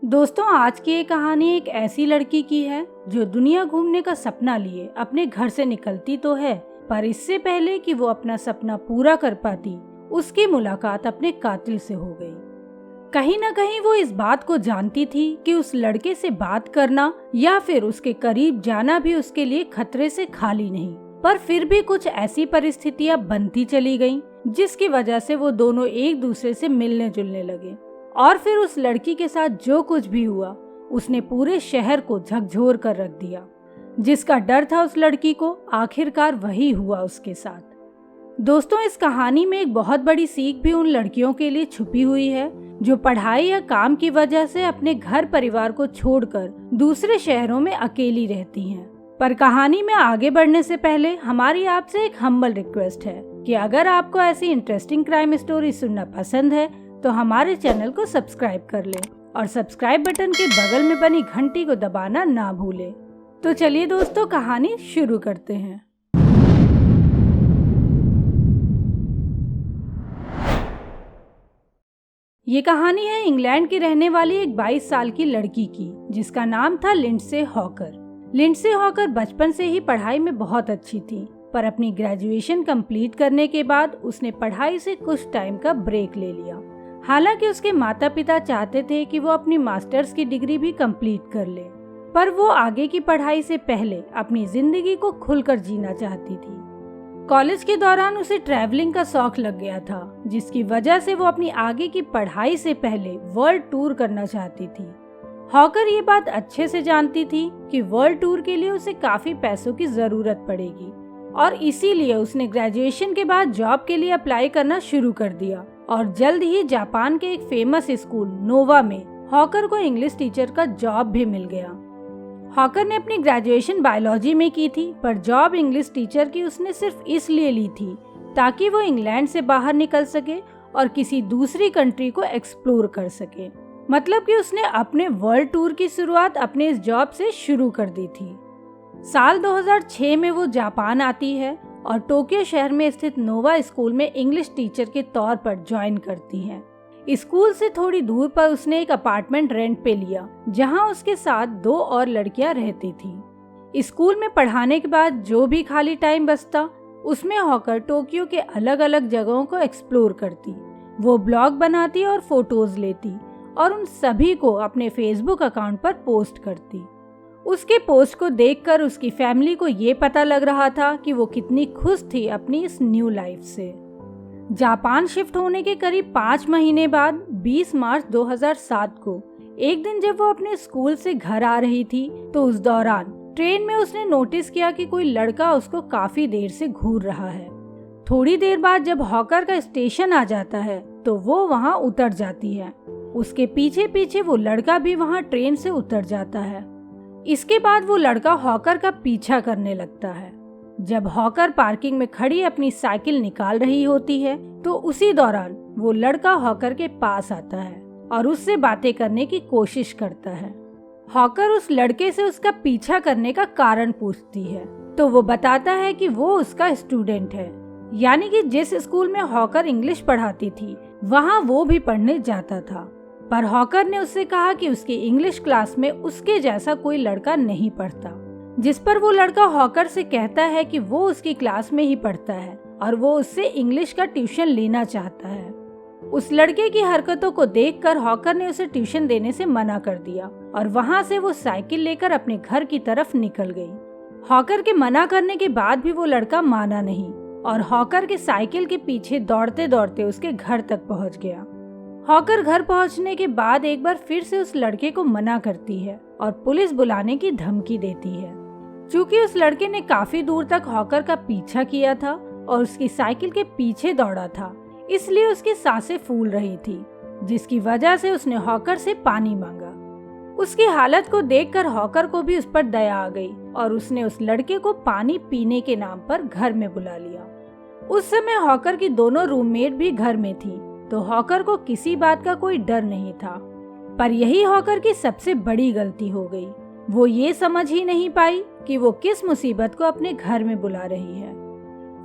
दोस्तों, आज की ये कहानी एक ऐसी लड़की की है जो दुनिया घूमने का सपना लिए अपने घर से निकलती तो है, पर इससे पहले कि वो अपना सपना पूरा कर पाती, उसकी मुलाकात अपने कातिल से हो गई। कहीं ना कहीं वो इस बात को जानती थी कि उस लड़के से बात करना या फिर उसके करीब जाना भी उसके लिए खतरे से खाली नहीं, पर फिर भी कुछ ऐसी परिस्थितियां बनती चली गईं, जिसकी वजह से वो दोनों एक दूसरे से मिलने जुलने लगे। और फिर उस लड़की के साथ जो कुछ भी हुआ, उसने पूरे शहर को झकझोर कर रख दिया। जिसका डर था उस लड़की को, आखिरकार वही हुआ उसके साथ। दोस्तों, इस कहानी में एक बहुत बड़ी सीख भी उन लड़कियों के लिए छुपी हुई है जो पढ़ाई या काम की वजह से अपने घर परिवार को छोड़कर दूसरे शहरों में अकेली रहती हैं। पर कहानी में आगे बढ़ने से पहले हमारी आपसे एक हम्बल रिक्वेस्ट है कि अगर आपको ऐसी इंटरेस्टिंग क्राइम स्टोरी सुनना पसंद है तो हमारे चैनल को सब्सक्राइब कर लें और सब्सक्राइब बटन के बगल में बनी घंटी को दबाना ना भूलें। तो चलिए दोस्तों, कहानी शुरू करते हैं। ये कहानी है इंग्लैंड की रहने वाली एक 22 साल की लड़की की, जिसका नाम था लिंडसे हॉकर। लिंडसे हॉकर बचपन से ही पढ़ाई में बहुत अच्छी थी, पर अपनी ग्रेजुएशन कंप्लीट करने के बाद उसने पढ़ाई से कुछ टाइम का ब्रेक ले लिया। हालांकि उसके माता पिता चाहते थे कि वो अपनी मास्टर्स की डिग्री भी कंप्लीट कर ले, पर वो आगे की पढ़ाई से पहले अपनी जिंदगी को खुलकर जीना चाहती थी। कॉलेज के दौरान उसे ट्रैवलिंग का शौक लग गया था, जिसकी वजह से वो अपनी आगे की पढ़ाई से पहले वर्ल्ड टूर करना चाहती थी। हॉकर ये बात अच्छे से जानती थी कि वर्ल्ड टूर के लिए उसे काफी पैसों की जरूरत पड़ेगी, और इसीलिए उसने ग्रेजुएशन के बाद जॉब के लिए अप्लाई करना शुरू कर दिया। और जल्द ही जापान के एक फेमस स्कूल नोवा में हॉकर को इंग्लिश टीचर का जॉब भी मिल गया। हॉकर ने अपनी ग्रेजुएशन बायोलॉजी में की थी, पर जॉब इंग्लिश टीचर की उसने सिर्फ इसलिए ली थी ताकि वो इंग्लैंड से बाहर निकल सके और किसी दूसरी कंट्री को एक्सप्लोर कर सके। मतलब कि उसने अपने वर्ल्ड टूर की शुरुआत अपने इस जॉब से शुरू कर दी थी। साल 2006 में वो जापान आती है और टोक्यो शहर में स्थित नोवा स्कूल में इंग्लिश टीचर के तौर पर ज्वाइन करती है। स्कूल से थोड़ी दूर पर उसने एक अपार्टमेंट रेंट पे लिया, जहां उसके साथ 2 और लड़कियां रहती थी। स्कूल में पढ़ाने के बाद जो भी खाली टाइम बचता, उसमें हॉकर टोक्यो के अलग अलग जगहों को एक्सप्लोर करती। वो ब्लॉग बनाती और फोटोज लेती और उन सभी को अपने फेसबुक अकाउंट पर पोस्ट करती। उसके पोस्ट को देखकर उसकी फैमिली को ये पता लग रहा था कि वो कितनी खुश थी अपनी इस न्यू लाइफ से। जापान शिफ्ट होने के करीब 5 महीने बाद 20 मार्च 2007 को एक दिन जब वो अपने स्कूल से घर आ रही थी, तो उस दौरान ट्रेन में उसने नोटिस किया कि कोई लड़का उसको काफी देर से घूर रहा है। थोड़ी देर बाद जब हॉकर का स्टेशन आ जाता है तो वो वहाँ उतर जाती है। उसके पीछे पीछे वो लड़का भी वहाँ ट्रेन से उतर जाता है। इसके बाद वो लड़का हॉकर का पीछा करने लगता है। जब हॉकर पार्किंग में खड़ी अपनी साइकिल निकाल रही होती है, तो उसी दौरान वो लड़का हॉकर के पास आता है और उससे बातें करने की कोशिश करता है। हॉकर उस लड़के से उसका पीछा करने का कारण पूछती है, तो वो बताता है कि वो उसका स्टूडेंट है, यानी कि जिस स्कूल में हॉकर इंग्लिश पढ़ाती थी वहाँ वो भी पढ़ने जाता था। पर हॉकर ने उससे कहा कि उसकी इंग्लिश क्लास में उसके जैसा कोई लड़का नहीं पढ़ता, जिस पर वो लड़का हॉकर से कहता है कि वो उसकी क्लास में ही पढ़ता है और वो उससे इंग्लिश का ट्यूशन लेना चाहता है। उस लड़के की हरकतों को देखकर हॉकर ने उसे ट्यूशन देने से मना कर दिया और वहाँ से वो साइकिल लेकर अपने घर की तरफ निकल गई। हॉकर के मना करने के बाद भी वो लड़का माना नहीं और हॉकर के साइकिल के पीछे दौड़ते दौड़ते उसके घर तक पहुँच गया। हॉकर घर पहुंचने के बाद एक बार फिर से उस लड़के को मना करती है और पुलिस बुलाने की धमकी देती है। चूँकि उस लड़के ने काफी दूर तक हॉकर का पीछा किया था और उसकी साइकिल के पीछे दौड़ा था, इसलिए उसकी सांसें फूल रही थी, जिसकी वजह से उसने हॉकर से पानी मांगा। उसकी हालत को देखकर हॉकर को भी उस पर दया आ गई और उसने उस लड़के को पानी पीने के नाम पर घर में बुला लिया। उस समय हॉकर की दोनों रूममेट भी घर में थी, तो हॉकर को किसी बात का कोई डर नहीं था। पर यही हॉकर की सबसे बड़ी गलती हो गई। वो ये समझ ही नहीं पाई कि वो किस मुसीबत को अपने घर में बुला रही है।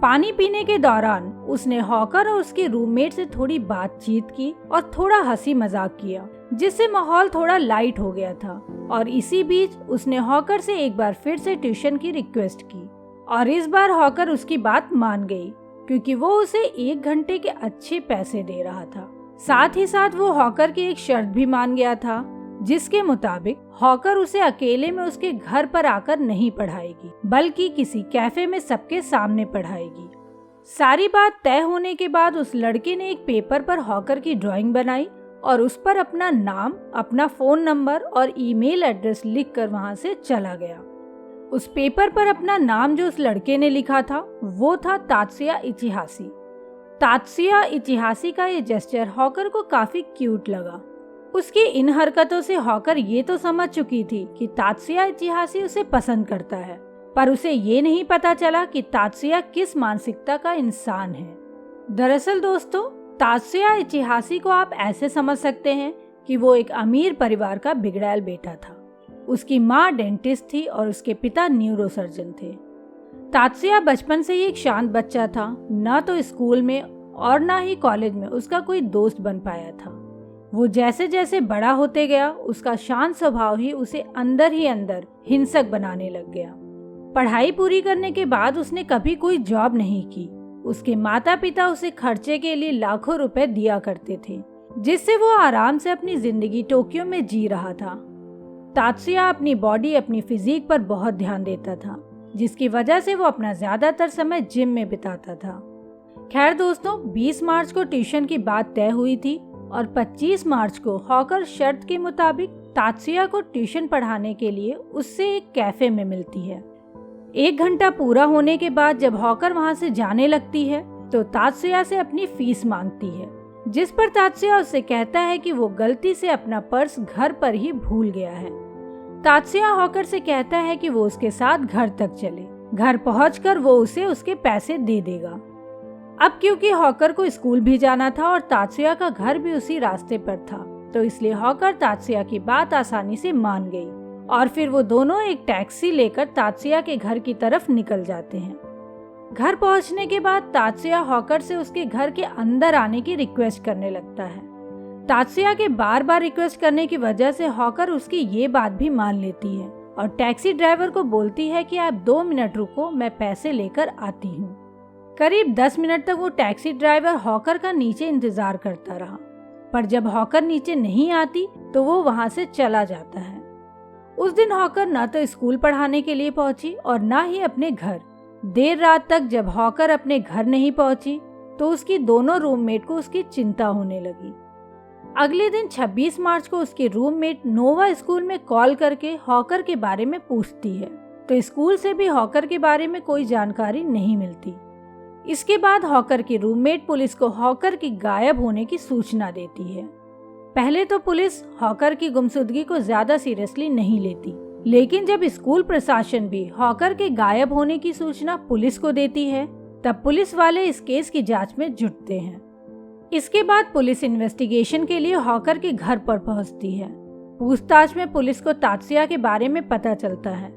पानी पीने के दौरान उसने हॉकर और उसके रूममेट से थोड़ी बातचीत की और थोड़ा हंसी मजाक किया, जिससे माहौल थोड़ा लाइट हो गया था। और इसी बीच उसने हॉकर से एक बार फिर से ट्यूशन की रिक्वेस्ट की और इस बार हॉकर उसकी बात मान गई, क्योंकि वो उसे 1 घंटे के अच्छे पैसे दे रहा था। साथ ही साथ वो हॉकर की एक शर्त भी मान गया था, जिसके मुताबिक हॉकर उसे अकेले में उसके घर पर आकर नहीं पढ़ाएगी, बल्कि किसी कैफे में सबके सामने पढ़ाएगी। सारी बात तय होने के बाद उस लड़के ने एक पेपर पर हॉकर की ड्राइंग बनाई और उस पर अपना नाम, अपना फोन नंबर और ईमेल एड्रेस लिखकर वहां से चला गया। उस पेपर पर अपना नाम जो उस लड़के ने लिखा था वो था तात्सुया इचिहाशी। तात्सुया इचिहाशी का ये जेस्चर हॉकर को काफी क्यूट लगा। उसकी इन हरकतों से हॉकर ये तो समझ चुकी थी कि तात्सुया इचिहाशी उसे पसंद करता है, पर उसे ये नहीं पता चला कि तात्सुया किस मानसिकता का इंसान है। दरअसल दोस्तों, तात्सुया इचिहाशी को आप ऐसे समझ सकते हैं कि वो एक अमीर परिवार का बिगड़ैल बेटा था। उसकी माँ डेंटिस्ट थी और उसके पिता न्यूरोसर्जन थे। तात्सुया बचपन से ही एक शांत बच्चा था। न तो स्कूल में और न ही कॉलेज में उसका कोई दोस्त बन पाया था। वो जैसे जैसे बड़ा होते गया, उसका शांत स्वभाव ही उसे अंदर ही अंदर हिंसक बनाने लग गया। पढ़ाई पूरी करने के बाद उसने कभी कोई जॉब नहीं की। उसके माता पिता उसे खर्चे के लिए लाखों रुपए दिया करते थे, जिससे वो आराम से अपनी जिंदगी टोक्यो में जी रहा था। तात्सुया अपनी बॉडी, अपनी फिजिक पर बहुत ध्यान देता था, जिसकी वजह से वो अपना ज्यादातर समय जिम में बिताता था। खैर दोस्तों, 20 मार्च को ट्यूशन की बात तय हुई थी और 25 मार्च को हॉकर शर्त के मुताबिक तात्सुया को ट्यूशन पढ़ाने के लिए उससे एक कैफे में मिलती है। 1 घंटा पूरा होने के बाद जब हॉकर वहां से जाने लगती है तो तात्सुया से अपनी फीस मांगती है, जिस पर तात्सुया उससे कहता है कि वो गलती से अपना पर्स घर पर ही भूल गया है। तात्सुया हॉकर से कहता है कि वो उसके साथ घर तक चले। घर पहुंचकर वो उसे उसके पैसे दे देगा। अब क्योंकि हॉकर को स्कूल भी जाना था और तात्सुया का घर भी उसी रास्ते पर था, तो इसलिए हॉकर तात्सुया की बात आसानी से मान गई और फिर वो दोनों एक टैक्सी लेकर तात्सुया के घर की तरफ निकल जाते हैं। घर पहुंचने के बाद तात्सुया हॉकर से उसके घर के अंदर आने की रिक्वेस्ट करने लगता है। तात्सुया के बार बार रिक्वेस्ट करने की वजह से हॉकर उसकी ये बात भी मान लेती है और टैक्सी ड्राइवर को बोलती है कि आप 2 मिनट रुको, मैं पैसे लेकर आती हूँ। करीब 10 मिनट तक वो टैक्सी ड्राइवर हॉकर का नीचे इंतजार करता रहा, पर जब हॉकर नीचे नहीं आती तो वो वहाँ से चला जाता है। उस दिन हॉकर न तो स्कूल पढ़ाने के लिए पहुंची और न ही अपने घर। देर रात तक जब हॉकर अपने घर नहीं पहुंची तो उसकी दोनों रूममेट को उसकी चिंता होने लगी। अगले दिन 26 मार्च को उसके रूममेट नोवा स्कूल में कॉल करके हॉकर के बारे में पूछती है, तो स्कूल से भी हॉकर के बारे में कोई जानकारी नहीं मिलती। इसके बाद हॉकर की रूममेट पुलिस को हॉकर की गायब होने की सूचना देती है। पहले तो पुलिस हॉकर की गुमशुदगी को ज्यादा सीरियसली नहीं लेती, लेकिन जब स्कूल प्रशासन भी हॉकर के गायब होने की सूचना पुलिस को देती है, तब पुलिस वाले इस केस की जांच में जुटते हैं। इसके बाद पुलिस इन्वेस्टिगेशन के लिए हॉकर के घर पर पहुंचती है। पूछताछ में पुलिस को तात्सुया के बारे में पता चलता है।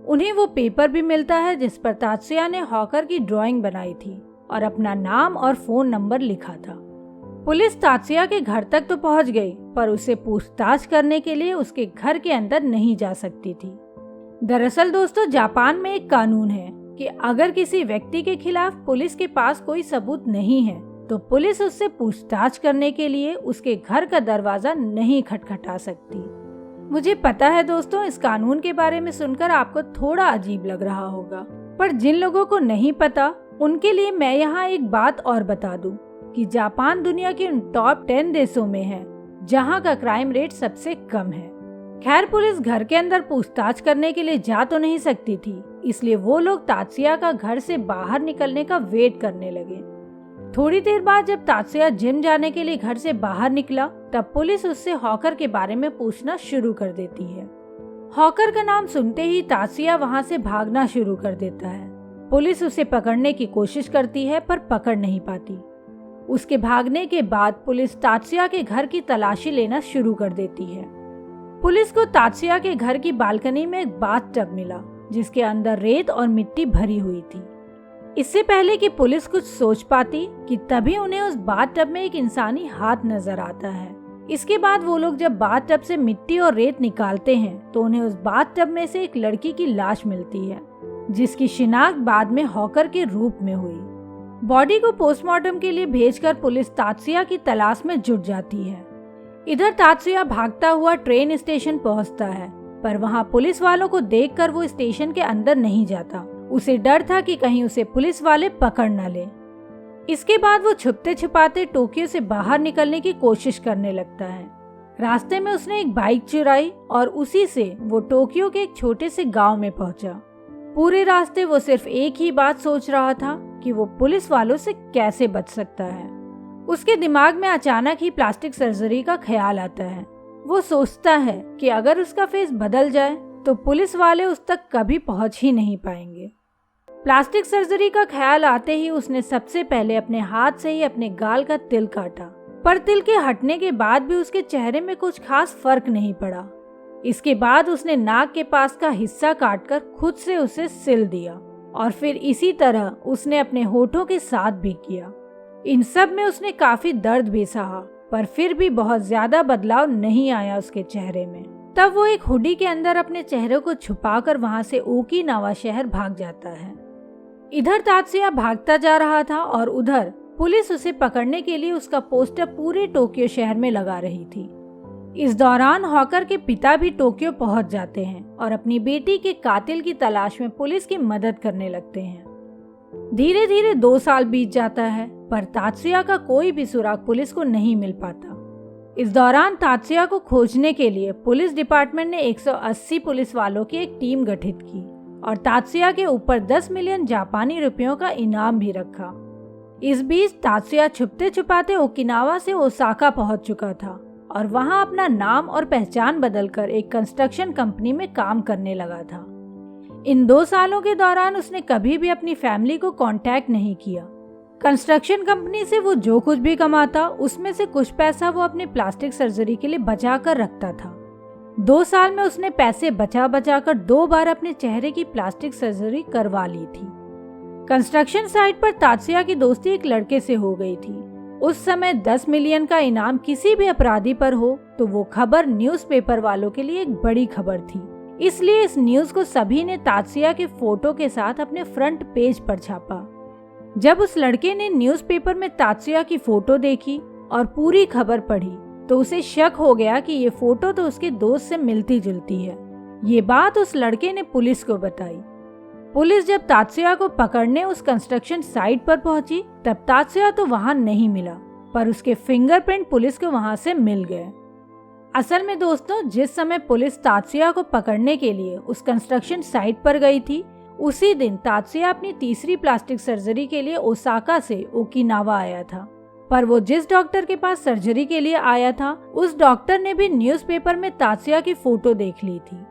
उन्हें वो पेपर भी मिलता है जिस पर तात्सुया ने हॉकर की ड्राइंग बनाई थी और अपना नाम और फोन नंबर लिखा था। पुलिस तात्सुया के घर तक तो पहुंच गई, पर उसे पूछताछ करने के लिए उसके घर के अंदर नहीं जा सकती थी। दरअसल दोस्तों, जापान में एक कानून है कि अगर किसी व्यक्ति के खिलाफ पुलिस के पास कोई सबूत नहीं है तो पुलिस उससे पूछताछ करने के लिए उसके घर का दरवाजा नहीं खटखटा सकती। मुझे पता है दोस्तों, इस कानून के बारे में सुनकर आपको थोड़ा अजीब लग रहा होगा, पर जिन लोगों को नहीं पता उनके लिए मैं यहाँ एक बात और बता दूं कि जापान दुनिया के उन टॉप 10 देशों में है जहाँ का क्राइम रेट सबसे कम है। खैर, पुलिस घर के अंदर पूछताछ करने के लिए जा तो नहीं सकती थी, इसलिए वो लोग तात्सुया का घर से बाहर निकलने का वेट करने लगे। थोड़ी देर बाद जब तात्सुया जिम जाने के लिए घर से बाहर निकला, तब पुलिस उससे हॉकर के बारे में पूछना शुरू कर देती है। हॉकर का नाम सुनते ही तात्सुया वहां से भागना शुरू कर देता है। पुलिस उसे पकड़ने की कोशिश करती है पर पकड़ नहीं पाती। उसके भागने के बाद पुलिस तात्सुया के घर की तलाशी लेना शुरू कर देती है। पुलिस को तात्सुया के घर की बालकनी में एक बाथटब मिला जिसके अंदर रेत और मिट्टी भरी हुई थी। इससे पहले कि पुलिस कुछ सोच पाती कि तभी उन्हें उस बाथटब में एक इंसानी हाथ नजर आता है इसके बाद वो लोग जब बाथटब से मिट्टी और रेत निकालते हैं तो उन्हें उस बाथटब में से एक लड़की की लाश मिलती है, जिसकी शिनाख्त बाद में हॉकर के रूप में हुई। बॉडी को पोस्टमार्टम के लिए भेजकर पुलिस तात्सुया की तलाश में जुट जाती है। इधर तात्सुया भागता हुआ ट्रेन स्टेशन पहुंचता है, पर वहां पुलिस वालों को देखकर वो स्टेशन के अंदर नहीं जाता। उसे डर था कि कहीं उसे पुलिस वाले पकड़ न ले। इसके बाद वो छुपते छुपाते टोक्यो से बाहर निकलने की कोशिश करने लगता है। रास्ते में उसने एक बाइक चुराई और उसी से वो टोक्यो के एक छोटे से गांव में पहुंचा। पूरे रास्ते वो सिर्फ एक ही बात सोच रहा था कि वो पुलिस वालों से कैसे बच सकता है। उसके दिमाग में अचानक ही प्लास्टिक सर्जरी का ख्याल आता है। वो सोचता है कि अगर उसका फेस बदल जाए तो पुलिस वाले उस तक कभी पहुंच ही नहीं पाएंगे। प्लास्टिक सर्जरी का ख्याल आते ही उसने सबसे पहले अपने हाथ से ही अपने गाल का तिल काटा, पर तिल के हटने के बाद भी उसके चेहरे में कुछ खास फर्क नहीं पड़ा। इसके बाद उसने नाक के पास का हिस्सा काटकर खुद से उसे सिल दिया और फिर इसी तरह उसने अपने होठों के साथ भी किया। इन सब में उसने काफी दर्द भी सहा, पर फिर भी बहुत ज्यादा बदलाव नहीं आया उसके चेहरे में। तब वो एक हुडी के अंदर अपने चेहरे को छुपाकर वहां से ओकिनावा शहर भाग जाता है। इधर तात्सुया भागता जा रहा था और उधर पुलिस उसे पकड़ने के लिए उसका पोस्टर पूरे टोक्यो शहर में लगा रही थी। इस दौरान हॉकर के पिता भी टोक्यो पहुंच जाते हैं और अपनी बेटी के कातिल की तलाश में पुलिस की मदद करने लगते हैं। धीरे धीरे 2 साल बीत जाता है, पर तात्सुया का कोई भी सुराग पुलिस को नहीं मिल पाता। इस दौरान तात्सुया को खोजने के लिए पुलिस डिपार्टमेंट ने 180 पुलिस वालों की एक टीम गठित की और तात्सुया के ऊपर 10 मिलियन जापानी रुपयों का इनाम भी रखा। इस बीच तात्सुया छुपते छुपाते ओकिनावा से ओसाका पहुंच चुका था और वहां अपना नाम और पहचान बदलकर एक कंस्ट्रक्शन कंपनी में काम करने लगा था। इन 2 सालों के दौरान उसने कभी भी अपनी फैमिली को कांटेक्ट नहीं किया। कंस्ट्रक्शन कंपनी से वो जो कुछ भी कमाता उसमें से कुछ पैसा वो अपनी प्लास्टिक सर्जरी के लिए बचा कर रखता था। 2 साल में उसने पैसे बचा बचा कर 2 बार अपने चेहरे की प्लास्टिक सर्जरी करवा ली थी। कंस्ट्रक्शन साइट पर तात्सुया की दोस्ती एक लड़के से हो गई थी। उस समय 10 मिलियन का इनाम किसी भी अपराधी पर हो तो वो खबर न्यूज़पेपर वालों के लिए एक बड़ी खबर थी। इसलिए इस न्यूज़ को सभी ने तात्सुया के फोटो के साथ अपने फ्रंट पेज पर छापा। जब उस लड़के ने न्यूज़पेपर में तात्सुया की फोटो देखी और पूरी खबर पढ़ी तो उसे शक हो गया कि ये फोटो तो उसके दोस्त से मिलती जुलती है। ये बात उस लड़के ने पुलिस को बताई। पुलिस जब तात्सुया को पकड़ने उस कंस्ट्रक्शन साइट पर पहुंची तब तात्सुया तो वहां नहीं मिला, पर उसके फिंगरप्रिंट पुलिस को वहां से मिल गए। असल में दोस्तों, जिस समय पुलिस तात्सुया को पकड़ने के लिए उस कंस्ट्रक्शन साइट पर गई थी, उसी दिन तात्सुया अपनी तीसरी प्लास्टिक सर्जरी के लिए ओसाका से ओकिनावा आया था। पर वो जिस डॉक्टर के पास सर्जरी के लिए आया था उस डॉक्टर ने भी न्यूज़पेपर में तात्सुया की फोटो देख ली थी।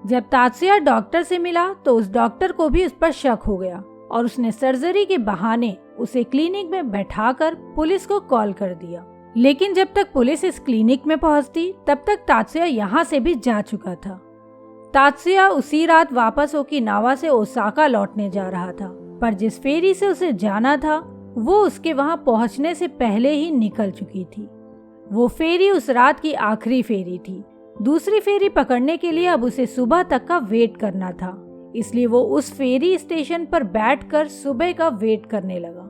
जब तात्सुया डॉक्टर से मिला तो उस डॉक्टर को भी उस पर शक हो गया और उसने सर्जरी के बहाने उसे क्लिनिक में बैठाकर पुलिस को कॉल कर दिया। लेकिन जब तक पुलिस इस क्लिनिक में पहुंचती तब तक तात्सुया यहाँ से भी जा चुका था। तात्सुया उसी रात वापस ओकिनावा से ओसाका लौटने जा रहा था, पर जिस फेरी से उसे जाना था वो उसके वहां पहुंचने से पहले ही निकल चुकी थी। वो फेरी उस रात की आखिरी फेरी थी। दूसरी फेरी पकड़ने के लिए अब उसे सुबह तक का वेट करना था, इसलिए वो उस फेरी स्टेशन पर बैठकर सुबह का वेट करने लगा।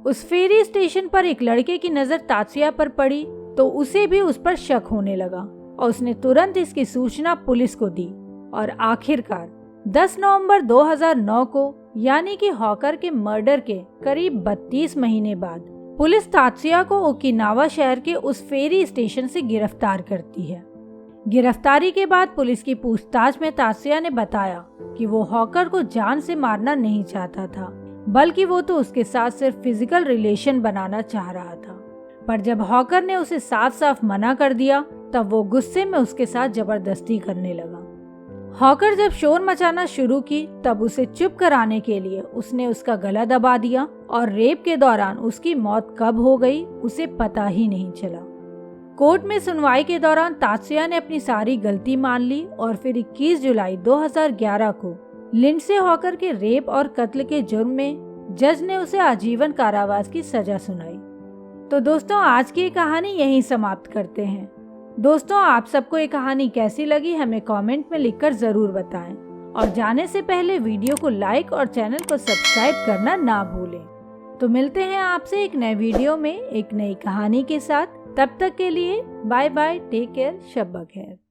उस फेरी स्टेशन पर एक लड़के की नजर तात्सुया पर पड़ी तो उसे भी उस पर शक होने लगा और उसने तुरंत इसकी सूचना पुलिस को दी और आखिरकार 10 नवंबर 2009 को, यानी कि हॉकर के मर्डर के करीब 32 महीने बाद, पुलिस तात्सुया को ओकिनावा शहर के उस फेरी स्टेशन से गिरफ्तार करती है। गिरफ्तारी के बाद पुलिस की पूछताछ में तात्सुया ने बताया कि वो हॉकर को जान से मारना नहीं चाहता था, बल्कि वो तो उसके साथ सिर्फ फिजिकल रिलेशन बनाना चाह रहा था। पर जब हॉकर ने उसे साफ साफ मना कर दिया तब वो गुस्से में उसके साथ जबरदस्ती करने लगा। हॉकर जब शोर मचाना शुरू की तब उसे चुप कराने के लिए उसने उसका गला दबा दिया और रेप के दौरान उसकी मौत कब हो गई उसे पता ही नहीं चला। कोर्ट में सुनवाई के दौरान तात्सुया ने अपनी सारी गलती मान ली और फिर 21 जुलाई 2011 को लिंडसे हॉकर के रेप और कत्ल के जुर्म में जज ने उसे आजीवन कारावास की सजा सुनाई। तो दोस्तों आज की ये कहानी यहीं समाप्त करते हैं। दोस्तों आप सबको ये कहानी कैसी लगी हमें कमेंट में लिखकर ज़रूर बताएं और जाने से पहले वीडियो को लाइक और चैनल को सब्सक्राइब करना ना भूलें। तो मिलते हैं आपसे एक नए वीडियो में एक नई कहानी के साथ। तब तक के लिए बाय बाय, टेक केयर, शब बखैर।